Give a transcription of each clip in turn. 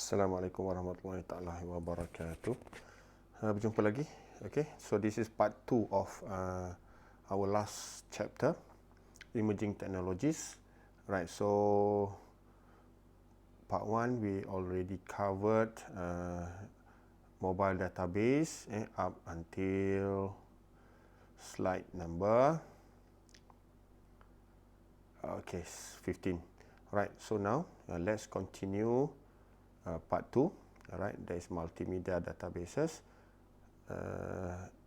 Assalamualaikum warahmatullahi taala wabarakatuh. Berjumpa lagi. Okay, so this is part 2 of our last chapter, emerging technologies. Right, so part 1 we already covered mobile database up until slide number 15. Right, so now let's continue part 2. Alright, there is multimedia databases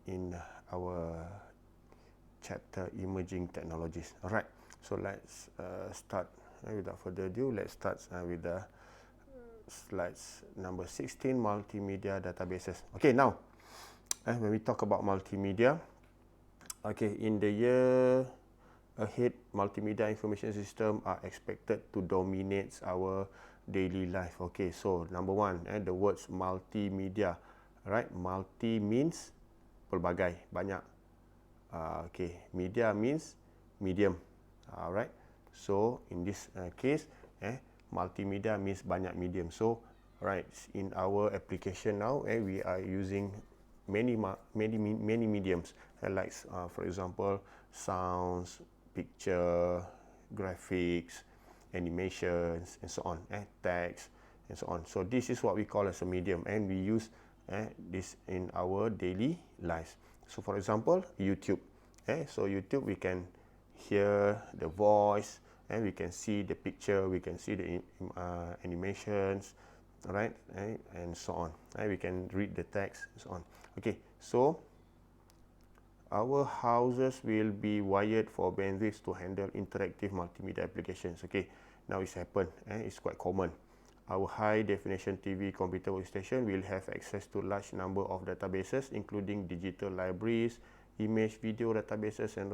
in our chapter emerging technologies. Alright, so let's start without further ado. Let's start with the slides number 16, multimedia databases. Okay, now when we talk about multimedia, okay, in the year ahead, multimedia information system are expected to dominate our daily life. Okay, so number one, the words multimedia, right? Multi means pelbagai, banyak. Okay, media means medium. Alright, so in this case, multimedia means banyak medium. So, right, in our application now, we are using many mediums, like for example, sounds, picture, graphics, animations, and so on, text, and so on. So this is what we call as a medium, and we use this in our daily lives. So for example, YouTube. So YouTube, we can hear the voice, and we can see the picture, we can see the animations, right, and so on. We can read the text, and so on. Okay, so our houses will be wired for bandwidth to handle interactive multimedia applications. Okay, now it's happened. It's quite common. Our high definition TV computer workstation will have access to large number of databases, including digital libraries, image, video databases, and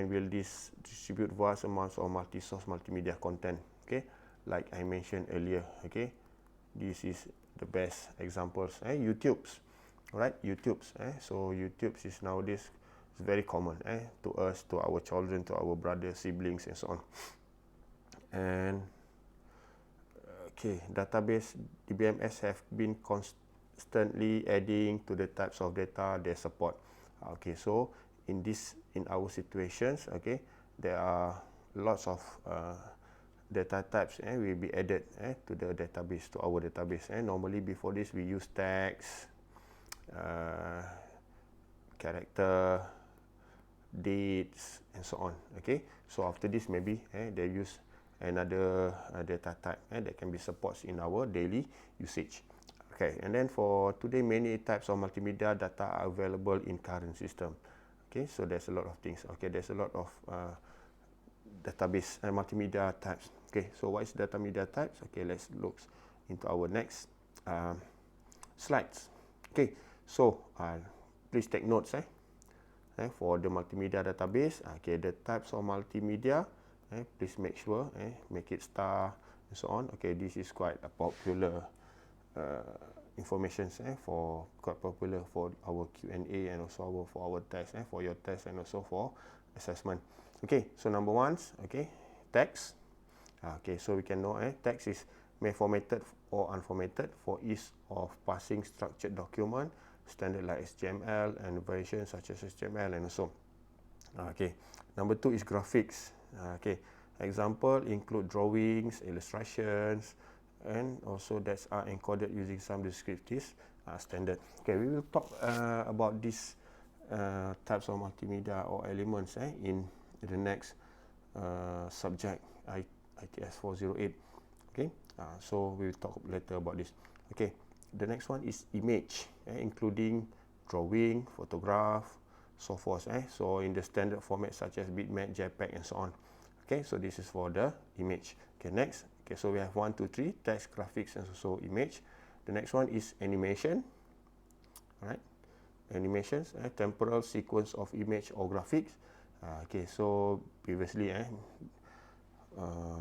will distribute vast amounts of multi-source multimedia content. Okay, like I mentioned earlier. Okay, this is the best examples. YouTube's. Right, YouTube's. So YouTube's is nowadays very common to us, to our children, to our brothers, siblings, and so on. And okay, database DBMS have been constantly adding to the types of data they support. Okay, so in our situations, okay, there are lots of data types will be added to the database, to our database. Normally before this we use text, character, dates, and so on. Okay, so after this maybe they use another data type that can be supports in our daily usage. Okay, and then for today, many types of multimedia data are available in current system. Okay, so there's a lot of things. Okay, there's a lot of database and multimedia types. Okay, so what is data media types? Okay, let's look into our next slides. Okay, so please take notes for the multimedia database. Okay, the types of multimedia, please make sure make it star and so on. Okay, this is quite a popular information for quite popular for our Q&A, and also for our test, for your test, and also for assessment. Okay, so number one, okay, text. Okay, so we can know text is may formatted or unformatted for ease of passing structured document, standard like HTML, and versions such as HTML, and also. Okay, number two is graphics. Okay, example include drawings, illustrations, and also that are encoded using some descriptive standard. Okay, we will talk about these types of multimedia or elements in the next subject, ITS 408. Okay, so we will talk later about this. Okay, the next one is image, including drawing, photograph, so forth. So in the standard format such as bitmap, JPEG, and so on. Okay, so this is for the image. Okay, next. Okay, so we have 1, 2, 3, text, graphics, and also image. The next one is animation. Alright, animations, temporal sequence of image or graphics. Okay, so previously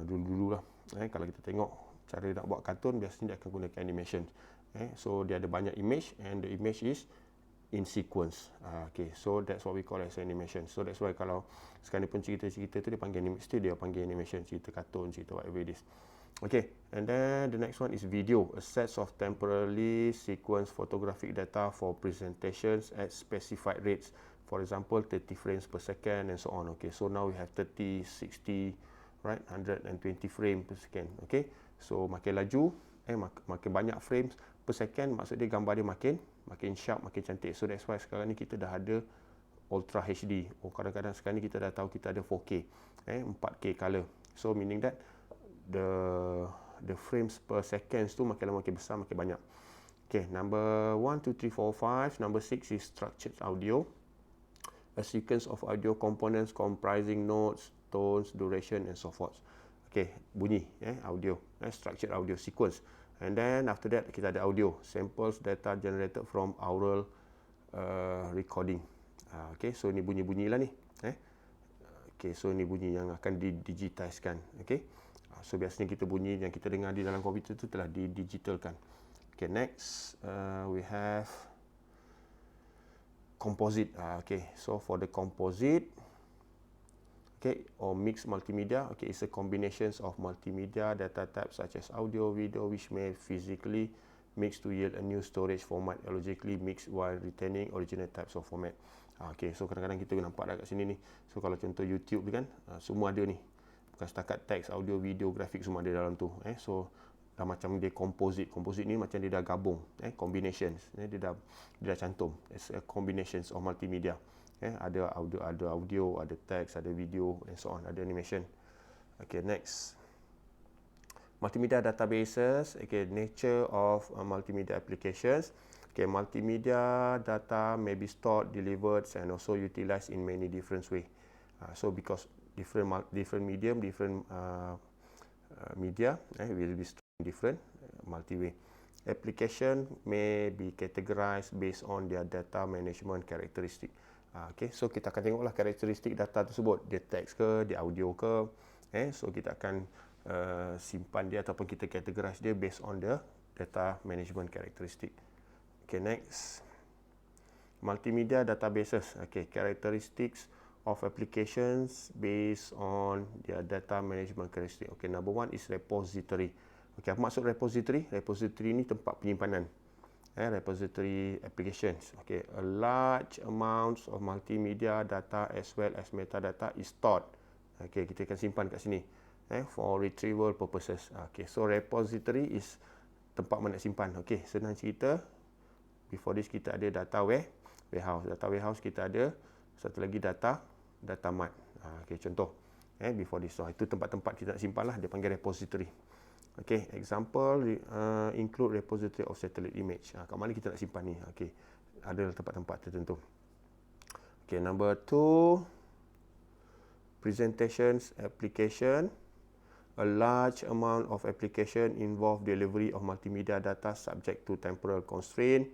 dulu-dulu lah, kalau kita tengok cara nak buat kartun, biasanya dia akan gunakan animation. So dia ada banyak image, and the image is in sequence. Okay, so that's what we call as animation. So that's why kalau sekalipun cerita-cerita tu dia panggil animation, dia panggil animation, cerita kartun, cerita whatever it is. Okay, and then the next one is video, a set of temporarily sequenced photographic data for presentations at specified rates. For example, 30 frames per second and so on. Okay, so now we have 30, 60, right, 120 frames per second. Okay, so makin laju, makin banyak frames per second, maksud dia gambar dia makin sharp, makin cantik. So that's why sekarang ni kita dah ada Ultra HD. Oh, kadang-kadang sekarang ni kita dah tahu kita ada 4K, 4K color. So meaning that the frames per seconds tu makin lama makin besar, makin banyak. Okay, number 1, 2, 3, 4, 5. Number 6 is structured audio. A sequence of audio components comprising notes, tones, duration and so forth. Okay, bunyi, audio, structured audio sequence. And then after that kita ada audio, samples data generated from aural recording. Okay, so ni bunyi-bunyi lah ni. Okay, so ni bunyi yang akan didigitiskan. Okay, so biasanya kita bunyi yang kita dengar di dalam komputer tu telah didigitalkan. Okay, next we have composite. Okay, so for the composite, okay, or mixed multimedia, okay, it's a combination of multimedia data types such as audio, video, which may physically mix to yield a new storage format, logically mixed while retaining original types of format. Okay, so kadang-kadang kita nampak kat sini ni. So kalau contoh YouTube kan, semua ada ni. Bukan setakat teks, audio, video, grafik semua ada dalam tu. So dah macam dia composite. Composite ni macam dia dah gabung, combinations. Dia dah cantum. It's a combinations of multimedia. Ada audio, ada teks, ada video and so on, ada animation. Okay, next. Multimedia databases. Okay, nature of multimedia applications. Okay, multimedia data may be stored, delivered and also utilized in many different ways. So because different medium, different media will be stored in different multi-way. Application may be categorized based on their data management characteristic. Okay, so kita akan tengoklah karakteristik data tersebut, dia teks ke, dia audio ke. So kita akan simpan dia ataupun kita categorize dia based on the data management characteristic. Okay, next. Multimedia databases. Okay, characteristics of applications based on their data management characteristic. Okay, number 1 is repository. Okay, apa maksud repository? Repository ni tempat penyimpanan. Repository applications. Okay, a large amounts of multimedia data as well as metadata is stored. Okay, kita akan simpan kat sini. For retrieval purposes. Okay, so repository is tempat mana nak simpan. Okay, senang cerita. Before this kita ada data warehouse. Data warehouse kita ada satu lagi data mart. Okay, contoh. Before this, so itu tempat-tempat kita nak simpan lah. Dia panggil repository. Okay, example include repository of satellite image. Kat mana kita nak simpan ni? Okay, ada tempat-tempat tertentu. Okay, number 2, presentations application. A large amount of application involve delivery of multimedia data subject to temporal constraint.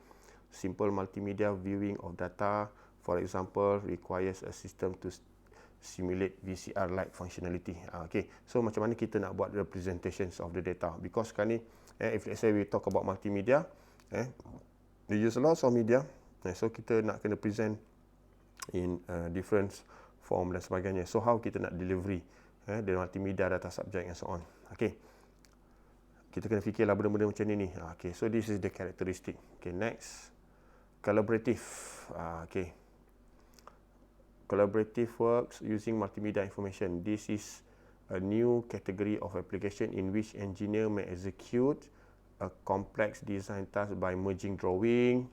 Simple multimedia viewing of data, for example, requires a system to simulate VCR-like functionality. Okay, so macam mana kita nak buat representations of the data? Because sekarang ni, if let's say we talk about multimedia, they use lots of media, so kita nak kena present in different form dan sebagainya. So how kita nak delivery the multimedia data subject and so on. Okay, kita kena fikirlah benda-benda macam ni. Okay, so this is the characteristic. Okay, next. Collaborative. Okay, collaborative works using multimedia information. This is a new category of application in which engineer may execute a complex design task by merging drawing,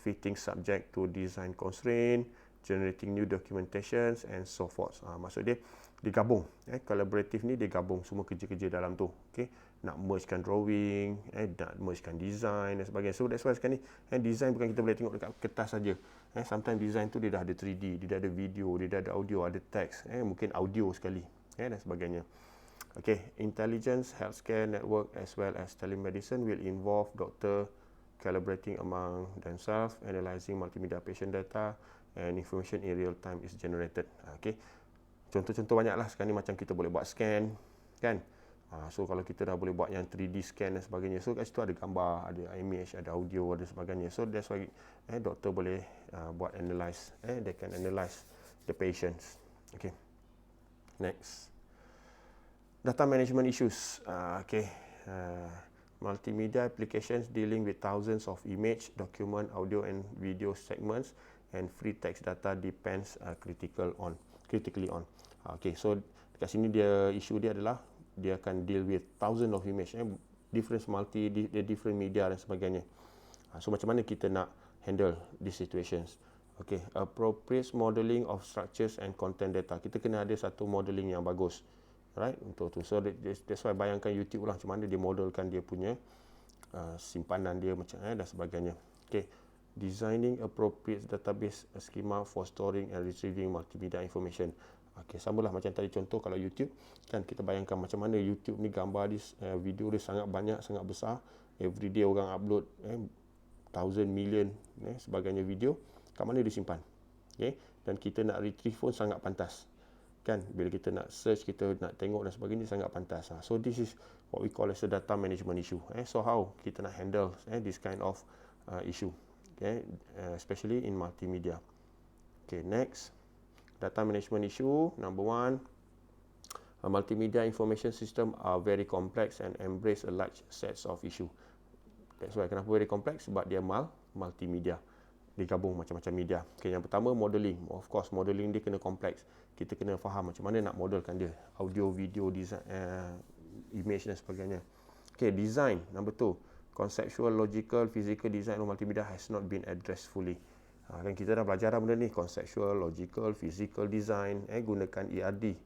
fitting subject to design constraint, generating new documentations and so forth. Maksud dia digabung. Collaborative ni digabung semua kerja-kerja dalam tu. Okay, nak mergekan drawing, nak mergekan design dan sebagainya. So that's why sekarang ni design bukan kita boleh tengok dekat kertas saja. Sometimes design tu dia dah ada 3D, dia dah ada video, dia dah ada audio, ada teks, mungkin audio sekali, dan sebagainya. Okay, intelligence, healthcare network as well as telemedicine will involve doctor collaborating among themselves, analyzing multimedia patient data and information in real time is generated. Okay, contoh-contoh banyaklah sekarang ni, macam kita boleh buat scan, kan? So kalau kita dah boleh buat yang 3D scan dan sebagainya, so kat situ ada gambar, ada image, ada audio, ada sebagainya. So that's why doktor boleh buat analyze, they can analyze the patients. Okay, next. Data management issues. Multimedia applications dealing with thousands of image, document, audio and video segments and free text data depends critically on. So dekat sini isu dia adalah dia akan deal with thousands of image, different media dan sebagainya. So macam mana kita nak handle these situations? Appropriate modeling of structures and content data. Kita kena ada satu modeling yang bagus. Right, untuk tu. So that's why bayangkan YouTube lah macam mana dia modelkan dia punya simpanan dia macam dan sebagainya. Designing appropriate database schema for storing and retrieving multimedia information. Samalah macam tadi contoh kalau YouTube kan, kita bayangkan macam mana YouTube ni gambar dia, video dia sangat banyak, sangat besar. Every day orang upload 1,000 million sebagainya video. Kat mana dia simpan? Dan kita nak retrieve pun sangat pantas. Kan, bila kita nak search, kita nak tengok dan sebagainya sangat pantas. So this is what we call as a data management issue. So how kita nak handle this kind of issue, especially in multimedia. Next, data management issue number 1. Multimedia information system are very complex and embrace a large sets of issue. That's why kenapa very complex? Sebab dia multimedia, digabung macam-macam media. Yang pertama, modeling. Of course, modeling dia kena kompleks. Kita kena faham macam mana nak modelkan dia. Audio, video, design, image dan sebagainya. Design. Number 2. Conceptual, logical, physical design of multimedia has not been addressed fully. Dan kita dah belajar benda ni. Conceptual, logical, physical design. Gunakan ERD.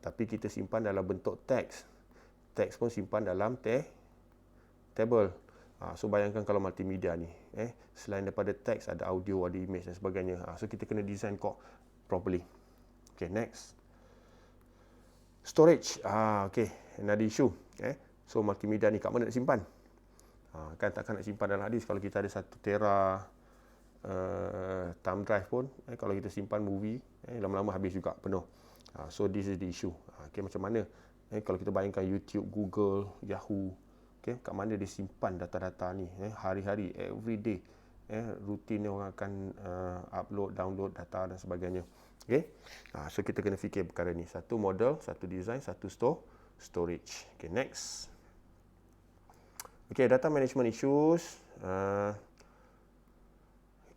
Tapi kita simpan dalam bentuk teks. Teks pun simpan dalam table. So bayangkan kalau multimedia ni, selain daripada teks ada audio, ada image dan sebagainya. So kita kena design properly. Next. Storage. Another issue. So multimedia ni kat mana nak simpan? Kan takkan nak simpan dalam hard disk. Kalau kita ada 1 tera thumb drive pun, kalau kita simpan movie, lama-lama habis juga, penuh. So this is the issue. Macam mana? Kalau kita bayangkan YouTube, Google, Yahoo, kat mana dia simpan data-data ni, hari-hari, everyday, rutin orang akan upload, download data dan sebagainya. So kita kena fikir perkara ni. Satu model, satu design, satu storage. Next. Data management issues.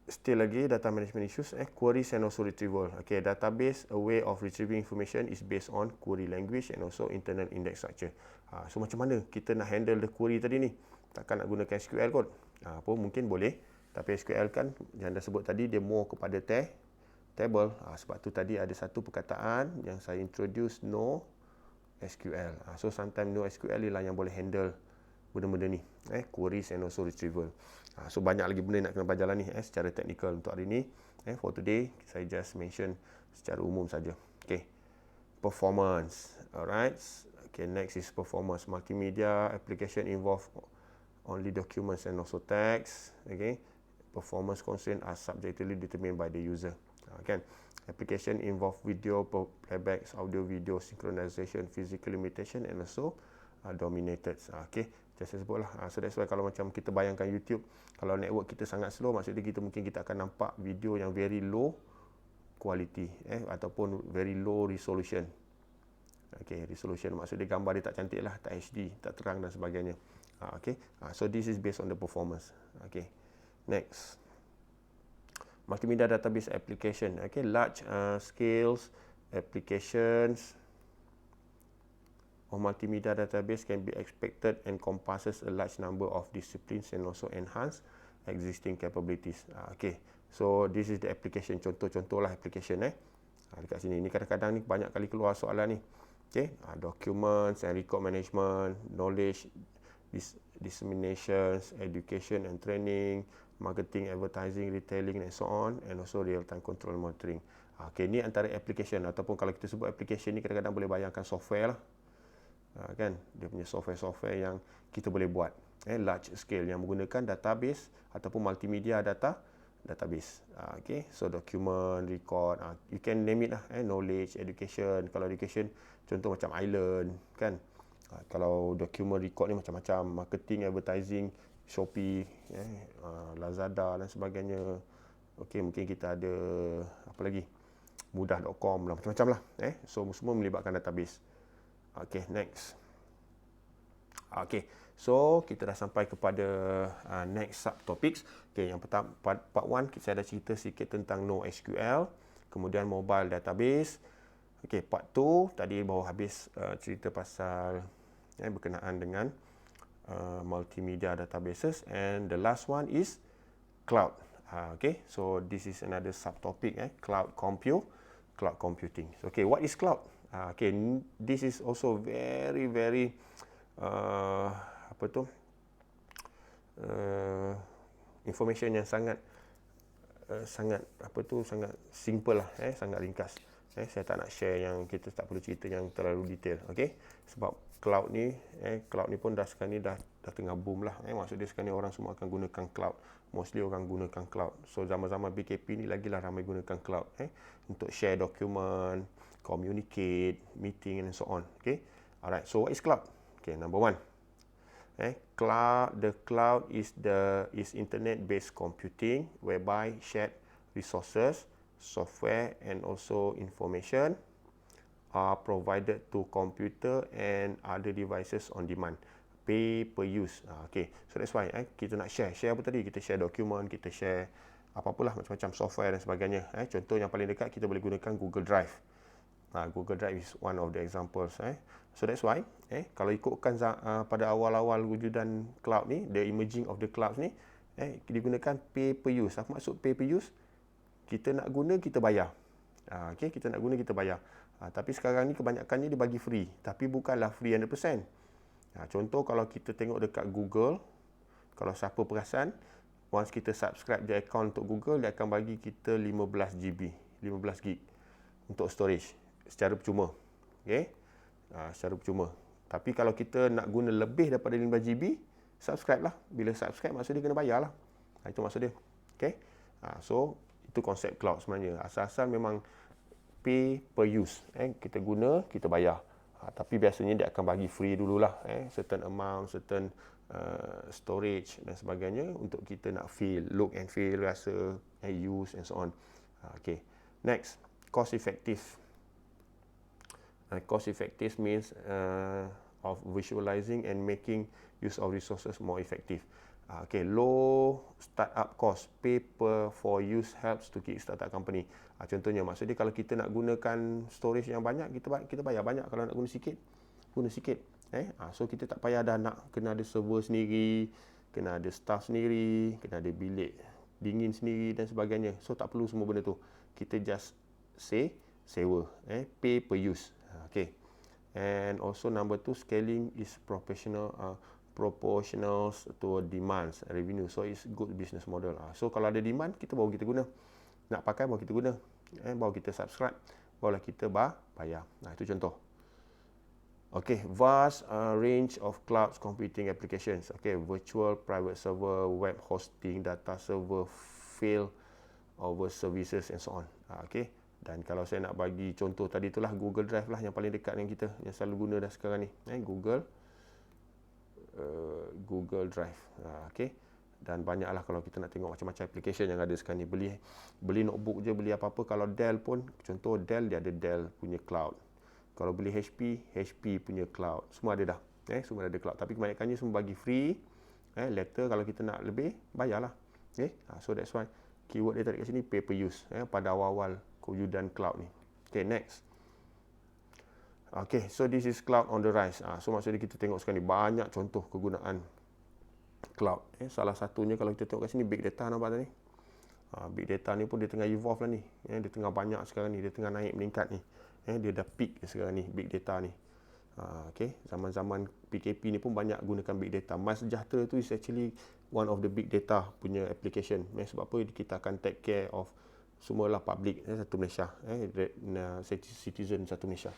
Still lagi data management issues. Queries and also retrieval. Database, a way of retrieving information is based on query language and also internal index structure. So macam mana kita nak handle the query tadi ni? Takkan nak gunakan SQL kot? Pun mungkin boleh. Tapi SQL kan, yang dah sebut tadi, dia more kepada table. Sebab tu tadi ada satu perkataan yang saya introduce, no SQL. So sometimes no SQL ialah yang boleh handle benda-benda ni. Queries and also retrieval. So banyak lagi benda nak kena belajar lah ni secara teknikal untuk hari ni. For today, saya just mention secara umum saja. Performance. Alright. Next is performance. Multimedia application involve only documents and also text. Performance constraints are subjectively determined by the user. Application involve video playbacks, audio video synchronization, physical limitation and also dominated. Just sebutlah. So that's why kalau macam kita bayangkan YouTube, kalau network kita sangat slow, maksudnya kita akan nampak video yang very low quality ataupun very low resolution. Resolution maksudnya gambar dia tak cantik lah, tak HD, tak terang dan sebagainya. So this is based on the performance. Next. Multimedia database application. Large scales applications of multimedia database can be expected and encompasses a large number of disciplines and also enhance existing capabilities. So this is the application. Contoh-contoh lah application dekat sini. Ini kadang-kadang ni banyak kali keluar soalan ni. Documents and record management, knowledge disseminations, education and training, marketing, advertising, retailing and so on, and also real-time control monitoring. Ni antara application, ataupun kalau kita sebut application ni kadang-kadang boleh bayangkan software lah. Kan, dia punya software yang kita boleh buat large scale yang menggunakan database ataupun multimedia database. So document, record, you can name it lah. Knowledge, education. Kalau education, contoh macam Island kan. Kalau document, record ni macam-macam, marketing, advertising, Shopee, Lazada dan sebagainya. Mungkin kita ada apa lagi, mudah.com lah, macam-macam lah. So semua melibatkan database. Okay, next. Okay, so kita dah sampai kepada next subtopics. Okay, yang pertama, part 1 saya dah cerita sikit tentang NoSQL, kemudian mobile database. Okay, part 2 tadi baru habis cerita pasal berkenaan dengan multimedia databases, and the last one is cloud. Okay, so this is another subtopic, cloud computing. Okay, what is cloud? Okay, this is also very information yang sangat sangat simple lah, sangat ringkas. Saya tak nak share yang kita tak perlu cerita yang terlalu detail. Okay, sebab cloud ni pun dah sekarang ni dah tengah boom lah. Maksud dia sekarang ni orang semua akan gunakan cloud. Mostly orang gunakan cloud. So zaman-zaman BKP ni lagilah ramai gunakan cloud untuk share dokumen, communicate, meeting and so on. Okay, alright. So what is cloud? Okay, number 1. The cloud is internet-based computing whereby shared resources, software and also information are provided to computer and other devices on demand. Pay per use. Okay, so that's why kita nak share apa tadi? Kita share dokumen, kita share apa-apalah macam-macam software dan sebagainya. Contoh yang paling dekat kita boleh gunakan Google Drive. Google Drive is one of the examples. So that's why kalau ikutkan pada awal-awal wujudan cloud ni, the emerging of the clouds ni, digunakan pay per use. Apa maksud pay per use? Kita nak guna, kita bayar. Okay, kita nak guna, kita bayar. Tapi sekarang ni kebanyakannya dia bagi free, tapi bukanlah free 100%. Contoh kalau kita tengok dekat Google, kalau siapa perasan, once kita subscribe the account untuk Google, dia akan bagi kita 15 GB, 15 gig untuk storage secara percuma. Okay? Secara percuma. Tapi kalau kita nak guna lebih daripada 15 GB, subscribe lah. Bila subscribe, maksud dia kena bayar lah. Itu maksud dia. Okay? So, itu konsep cloud sebenarnya. Asal-asal memang pay per use. Kita guna, kita bayar. Tapi biasanya dia akan bagi free dululah. Certain amount, certain storage dan sebagainya untuk kita nak feel, look and feel, rasa, use and so on. Okay. Next, cost effective. Cost effective means of visualizing and making use of resources more effective. Okay, low startup cost, pay per for use helps to kick startup company. Contohnya, maksud dia kalau kita nak gunakan storage yang banyak, kita bayar banyak. Kalau nak guna sikit. So kita tak payah dah nak kena ada server sendiri, kena ada staff sendiri, kena ada bilik dingin sendiri dan sebagainya. So tak perlu semua benda tu. Kita just sewa, pay per use. Okay. And also number 2, scaling is proportional to demands, revenue. So it's good business model. So kalau ada demand, kita baru kita guna. Nak pakai baru kita guna. Baru kita subscribe, barulah kita bayar. Itu contoh. Okay, vast range of cloud computing applications. Okay, virtual private server, web hosting, data server, fail over services and so on. Okay. Dan kalau saya nak bagi contoh tadi itulah Google Drive lah yang paling dekat dengan kita, yang selalu guna dah sekarang ni. Google Drive. Okay. Dan banyaklah kalau kita nak tengok macam-macam application yang ada sekarang ni. Beli notebook je, beli apa-apa. Kalau Dell pun, contoh Dell, dia ada Dell punya cloud. Kalau beli HP punya cloud. Semua ada dah. Semua ada cloud. Tapi kebanyakannya semua bagi free. Later kalau kita nak lebih, bayarlah. Okay. So that's why keyword dia tadi kat sini pay per use. Pada awal-awal kewujudan cloud ni. Okay, next. Okay, so this is cloud on the rise. So maksudnya kita tengok sekarang ni banyak contoh kegunaan cloud. Salah satunya kalau kita tengok kat sini big data, nampak tak ni? Big data ni pun dia tengah evolve lah ni. Dia tengah banyak sekarang ni, dia tengah naik meningkat ni. Dia dah peak sekarang ni big data ni. Okay, zaman-zaman PKP ni pun banyak gunakan big data. MySejahtera tu is actually one of the big data punya application. Sebab apa? Kita akan take care of semualah public satu Malaysia, citizen satu Malaysia.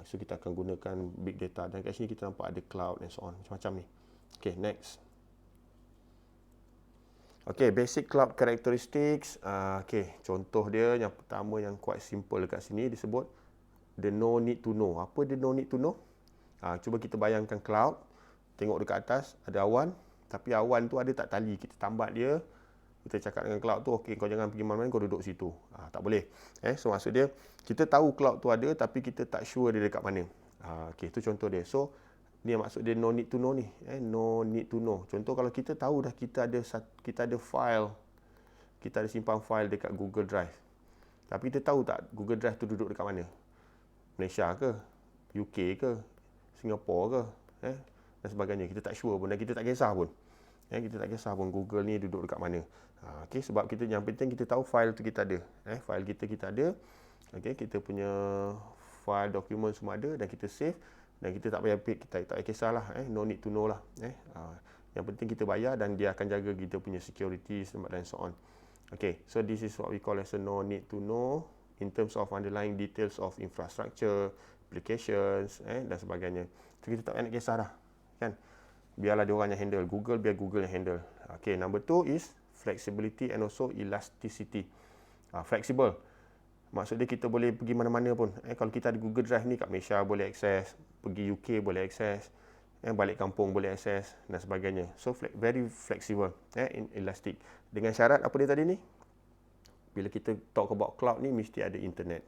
So kita akan gunakan big data, dan kat sini kita nampak ada cloud and so on, macam-macam ni. Okay, next. Okay, basic cloud characteristics. Okay, contoh dia yang pertama yang quite simple dekat sini disebut the no need to know. Apa the no need to know? Cuba kita bayangkan cloud, tengok dekat atas ada awan, tapi awan tu ada tak tali, kita tambat dia. Kita cakap dengan cloud tu, okey, kau jangan pergi mana-mana, kau duduk situ. Tak boleh. So maksud dia, kita tahu cloud tu ada, tapi kita tak sure dia dekat mana. Okey, itu contoh dia. So, ni maksud dia no need to know ni. No need to know. Contoh kalau kita tahu dah kita ada file, kita ada simpan file dekat Google Drive. Tapi kita tahu tak Google Drive tu duduk dekat mana? Malaysia ke? UK ke? Singapura ke? Dan sebagainya. Kita tak sure pun dan kita tak kisah pun. Kita tak kisah pun Google ni duduk dekat mana. Okey, sebab kita yang penting kita tahu file tu kita ada. File kita ada. Okey, kita punya file dokumen semua ada dan kita save dan kita tak payah kita tak payah kisahlah, no need to know lah. Yang penting kita bayar dan dia akan jaga kita punya security dan so on. Okay, so this is what we call as a no need to know in terms of underlying details of infrastructure, applications, dan sebagainya. So kita tak payah nak kisah dah, kan? Biarlah dia orang yang handle. Google, biar Google yang handle. Okay, number 2 is flexibility and also elasticity. Flexible. Maksud dia kita boleh pergi mana-mana pun. Kalau kita ada Google Drive ni kat Malaysia boleh akses, pergi UK boleh akses, balik kampung boleh akses dan sebagainya. So very flexible, elastic. Dengan syarat apa dia tadi ni? Bila kita talk about cloud ni mesti ada internet.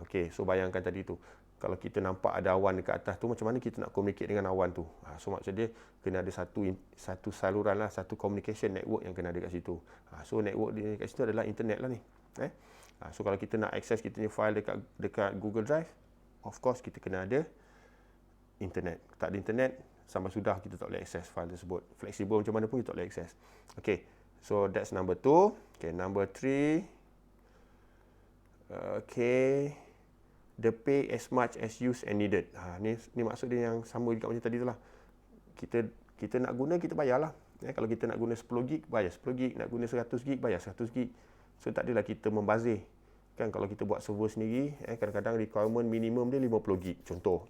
Okay, so bayangkan tadi tu. Kalau kita nampak ada awan dekat atas tu, macam mana kita nak communicate dengan awan tu? So maksud dia kena ada satu saluran lah, satu communication network yang kena ada kat situ. So network dia kat situ adalah internet lah ni. So kalau kita nak access kita punya file dekat Google Drive, of course kita kena ada internet. Tak ada internet, sampai sudah kita tak boleh access file tersebut. Flexible macam mana pun kita tak boleh access. Okay, so that's number 2. Okay, number 3. Okay, the pay as much as used and needed. Ni maksud dia yang sama juga macam tadi tu lah. Kita nak guna, kita bayarlah. Kalau kita nak guna 10 gig, bayar 10 gig. Nak guna 100 gig, bayar 100 gig. So tak adalah kita membazir. Kan kalau kita buat server sendiri, kadang-kadang requirement minimum dia 50 gig. Contoh.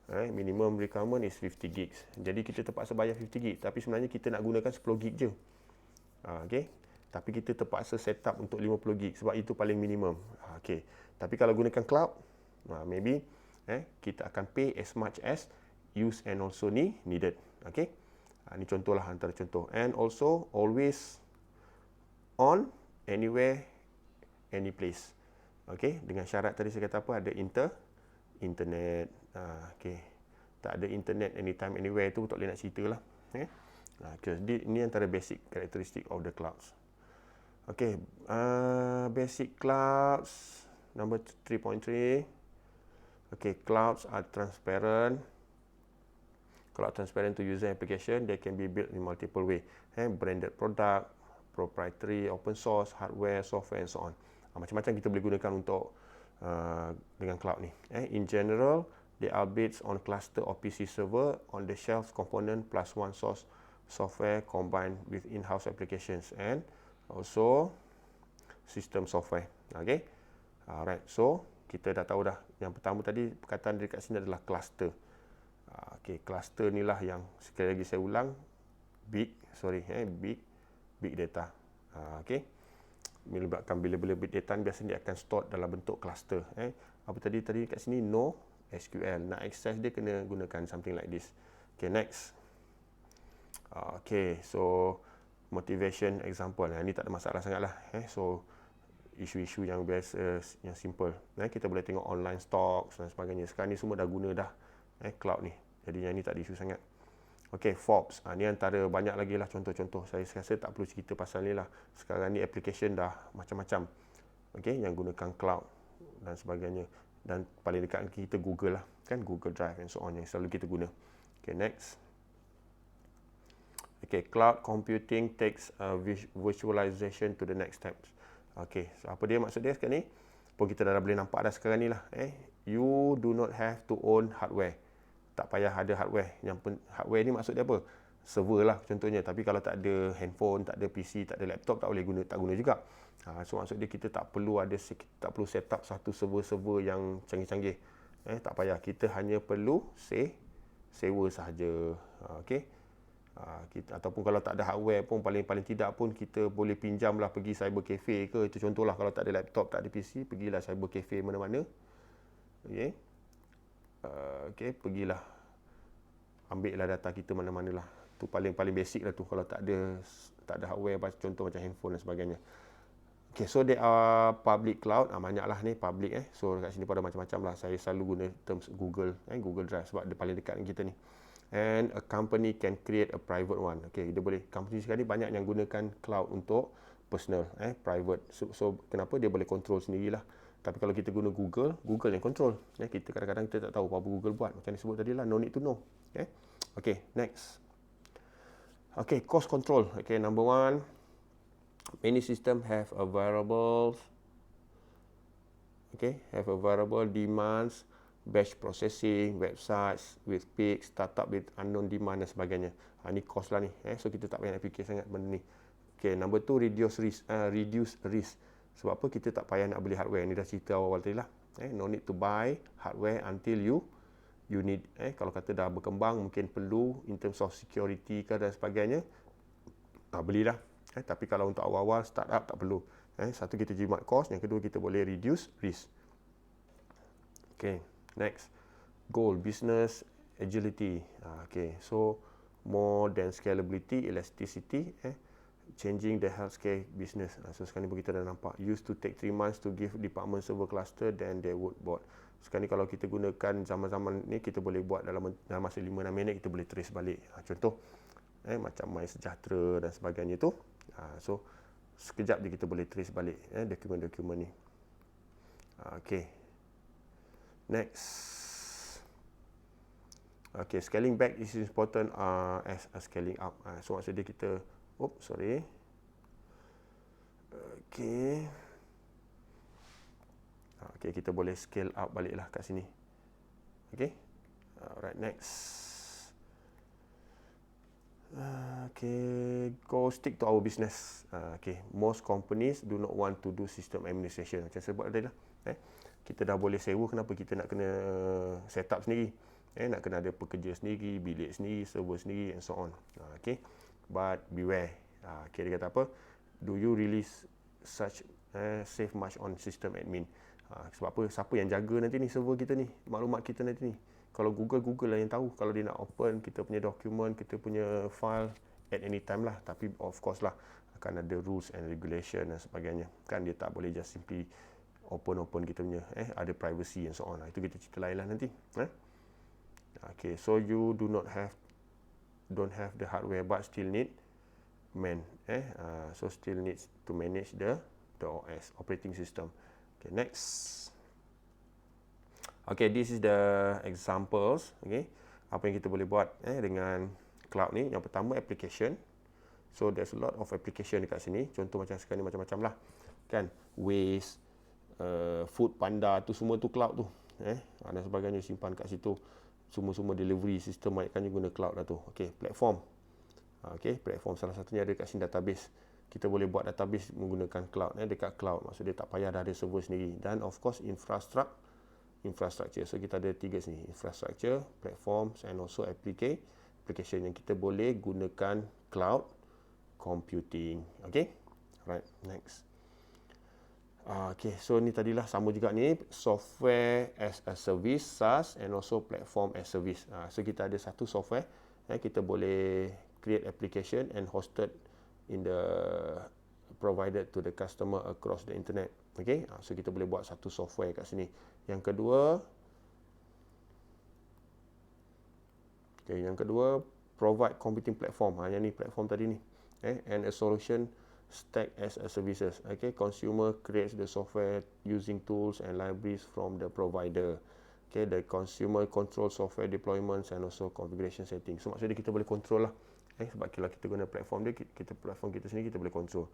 Minimum requirement is 50 gigs. Jadi kita terpaksa bayar 50 gig. Tapi sebenarnya kita nak gunakan 10 gig je. Okay. Tapi kita terpaksa set up untuk 50 gig. Sebab itu paling minimum. Okay. Tapi kalau gunakan cloud, maybe kita akan pay as much as used and also needed. Okay. Ini contohlah antara contoh. And also always on, anywhere, any place. Okay. Dengan syarat tadi saya kata apa? Ada internet. Okay. Tak ada internet anytime, anywhere tu tak boleh nak cerita lah. Ini antara basic characteristic of the clouds. Okay. Basic clouds. Number 3.3. Okay. Clouds are transparent. Cloud transparent to user application. They can be built in multiple way. Branded product, proprietary, open source, hardware, software and so on. Macam-macam kita boleh gunakan untuk dengan cloud ni. In general, they are based on cluster of PC server on the shelf component plus one source software combined with in-house applications and also system software. Okay. Alright. So kita dah tahu dah. Yang pertama tadi perkataan dekat sini adalah cluster. Okay. Cluster ni lah yang sekali lagi saya ulang. Big data. Okay. Bila big data biasanya dia akan store dalam bentuk cluster. Apa tadi kat sini? No SQL. Nak access dia kena gunakan something like this. Okay, next. Okay, so motivation example. Ini tak ada masalah sangatlah. So isu-isu yang biasa, yang simple. Kita boleh tengok online stocks dan sebagainya. Sekarang ni semua dah guna dah cloud ni. Jadi yang ni tak ada isu sangat. Okay, Forbes. Ni antara banyak lagi lah contoh-contoh. Saya rasa tak perlu cerita pasal ni lah. Sekarang ni application dah macam-macam. Okay, yang gunakan cloud dan sebagainya. Dan paling dekat kita Google lah. Kan Google Drive and so on yang selalu kita guna. Okay, next. Okay, cloud computing takes virtualization to the next steps. Okay, so apa dia maksud dia sekarang ni? Pun kita dah boleh nampak dah sekarang ni lah. You do not have to own hardware. Tak payah ada hardware. Hardware ni maksud dia apa? Server lah contohnya. Tapi kalau tak ada handphone, tak ada PC, tak ada laptop, tak guna juga. So maksud dia kita tak perlu set up satu server-server yang canggih-canggih. Tak payah. Kita hanya perlu sewa sahaja. Okay. Ataupun kalau tak ada hardware pun paling tidak pun kita boleh pinjamlah pergi cyber cafe ke. Itu contohlah kalau tak ada laptop, tak ada PC, pergilah cyber cafe mana-mana. Okay. Pergilah ambillah data kita mana-mana lah. Tu paling basic lah tu kalau tak ada hardware, contoh macam handphone dan sebagainya. Okay, so they are public cloud. Banyaklah ni public So kat sini pada macam-macam lah. Saya selalu guna terms Google, Google Drive sebab dia paling dekat dengan kita ni. And a company can create a private one. Okay, dia boleh. Company sekarang ni banyak yang gunakan cloud untuk personal, private. So kenapa dia boleh control sendirilah. Tapi kalau kita guna Google, Google yang control. Kita kadang-kadang kita tak tahu apa Google buat. Macam disebut tadi lah, no need to know. Okay, next. Okay, cost control. Okay, number one. Many system have a variable demands, batch processing, websites with peaks, startup with unknown demand dan sebagainya. Ini cost lah ni. So kita tak payah nak fikir sangat benda ni. Okay, number two, reduce risk. Sebab apa? Kita tak payah nak beli hardware. Ini dah cerita awal-awal tadi lah. No need to buy hardware until you need. Kalau kata dah berkembang, mungkin perlu in terms of security ke dan sebagainya, belilah. Tapi kalau untuk awal-awal startup tak perlu. Satu, kita jimat cost. Yang kedua, kita boleh reduce risk. Okay, next. Goal, business agility. Okay, so more than scalability, elasticity, changing the healthcare business. So sekarang ni kita dah nampak. Used to take 3 months to give department server cluster, then they would board. Sekarang ni kalau kita gunakan zaman-zaman ni, kita boleh buat dalam masa 5-6 minit, kita boleh trace balik. Contoh, macam MySejahtera dan sebagainya tu. So sekejap je kita boleh trace balik dokumen-dokumen ni. Okay, next. Okay, scaling back is important as a scaling up. So maksud dia kita, Okay, kita boleh scale up balik lah kat sini. Okay, alright, next. Okay, go stick to our business. Okay, most companies do not want to do system administration. Macam saya buat tadi lah. Kita dah boleh sewa, kenapa kita nak kena set up sendiri? Nak kena ada pekerja sendiri, bilik sendiri, server sendiri and so on. Okay, but beware. Okay, dia kata apa? Do you really save much on system admin? Sebab apa? Siapa yang jaga nanti ni server kita ni? Maklumat kita nanti ni? Kalau Google lah yang tahu. Kalau dia nak open kita punya dokumen, kita punya file at any time lah. Tapi of course lah, akan ada rules and regulation dan sebagainya. Kan dia tak boleh just simply open kita punya. Ada privacy and so on. Itu kita cerita lain lah nanti. Okay, so you don't have the hardware but still need so still needs to manage the OS, operating system. Okay, next. Okay, this is the examples. Okay, apa yang kita boleh buat dengan cloud ni. Yang pertama, application. So there's a lot of application dekat sini. Contoh macam sekarang ni macam-macam lah. Kan, Waze, Food Panda tu semua tu cloud tu. Dan sebagainya simpan kat situ. Semua delivery system banyakkannya guna cloud lah tu. Okay, platform. Okay, platform salah satunya ada kat sini database. Kita boleh buat database menggunakan cloud. Dekat cloud, maksud dia tak payah dah ada server sendiri. Dan of course infrastructure. So kita ada 3 sini, infrastructure, platforms and also application yang kita boleh gunakan cloud computing. Okay, right, next. Okay, so ni tadilah sama juga ni, software as a service, SaaS, and also platform as service. So kita ada satu software, kita boleh create application and hosted in the provided to the customer across the internet. Okay, so kita boleh buat satu software kat sini. Yang kedua, provide computing platform. Yang ni platform tadi ni. And a solution stack as a services. Okay, consumer creates the software using tools and libraries from the provider. Okay, the consumer control software deployments and also configuration settings. So maksudnya kita boleh control lah. Sebab kalau kita guna platform dia, platform kita sendiri kita boleh control.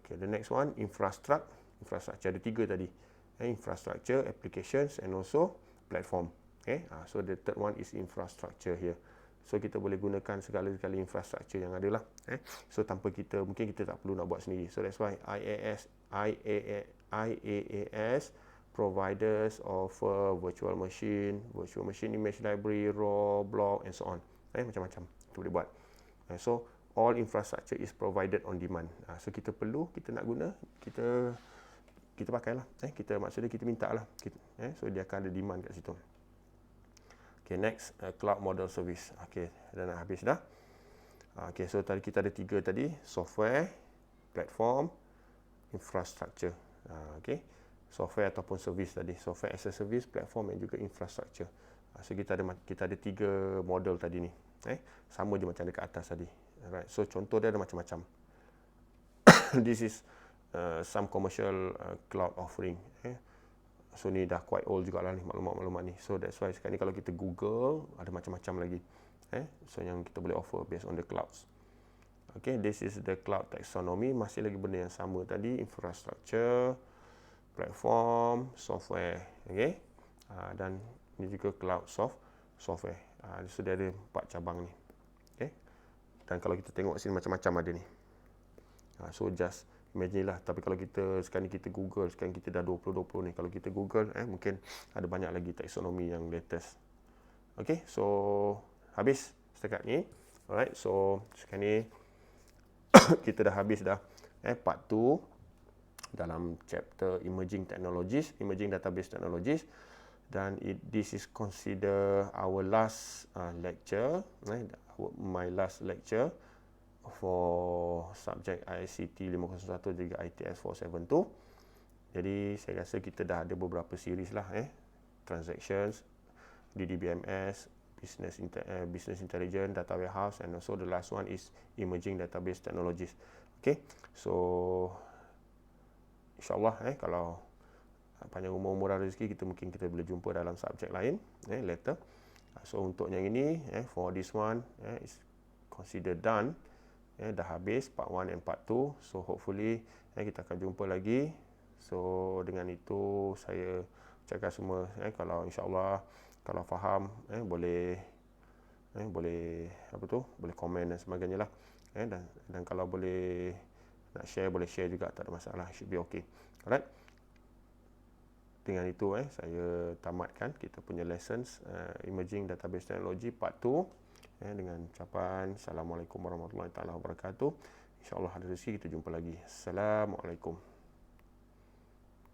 Okay, the next one, infrastructure. Ada 3 tadi. Infrastructure, applications and also platform. Okay, so the third one is infrastructure here. So kita boleh gunakan segala-gala infrastructure yang ada lah. So tanpa mungkin kita tak perlu nak buat sendiri. So that's why IaaS providers offer virtual machine image library, raw, block and so on. Macam-macam kita boleh buat. So all infrastructure is provided on demand. So kita perlu, kita nak guna, kita pakailah. Maksudnya kita minta lah. So dia akan ada demand kat situ. Okay, next, cloud model service. Okay, dah nak habis dah. Okay, so tadi kita ada 3 tadi, software, platform, infrastructure. Okay, software ataupun servis tadi, software as a service, platform dan juga infrastructure. So kita ada 3 model tadi ni. Sama je macam dekat atas tadi. Alright, so contoh dia ada macam-macam. This is some commercial cloud offering. So ni dah quite old jugalah ni maklumat-maklumat ni. So that's why sekarang ni kalau kita Google ada macam-macam lagi. So yang kita boleh offer based on the clouds. Okay, this is the cloud taxonomy. Masih lagi benda yang sama tadi, infrastructure, platform, software. Okay, dan ni juga cloud software. So dia ada 4 cabang ni. Okay, dan kalau kita tengok sini macam-macam ada ni. So just imagine lah. Tapi kalau kita sekarang ni kita Google, sekarang kita dah 2020 ni, kalau kita Google mungkin ada banyak lagi taksonomi yang latest. Okay, so habis setakat ni. Alright, so sekarang ni kita dah habis dah part 2 dalam chapter emerging technologies, emerging database technologies, dan this is consider our last lecture, my last lecture for subject ICT 501 juga ITS 472. Jadi saya rasa kita dah ada beberapa series lah, transactions, DDBMS, business intelligence, data warehouse, and also the last one is emerging database technologies. Okay, so insyaAllah kalau panjang umur murah rezeki, kita boleh jumpa dalam subjek lain later. So untuk yang ini, for this one, is consider done. Dah habis part 1 and part 2. So hopefully kita akan jumpa lagi. So dengan itu saya cakap semua, kalau insyaAllah kalau faham, boleh boleh komen dan sebagainya lah. Dan kalau boleh nak share, boleh share juga, tak ada masalah, should be okay. Alright, dengan itu saya tamatkan kita punya lessons emerging database technology part 2 dengan ucapan Assalamualaikum warahmatullahi wabarakatuh. InsyaAllah ada rezeki kita jumpa lagi. Assalamualaikum.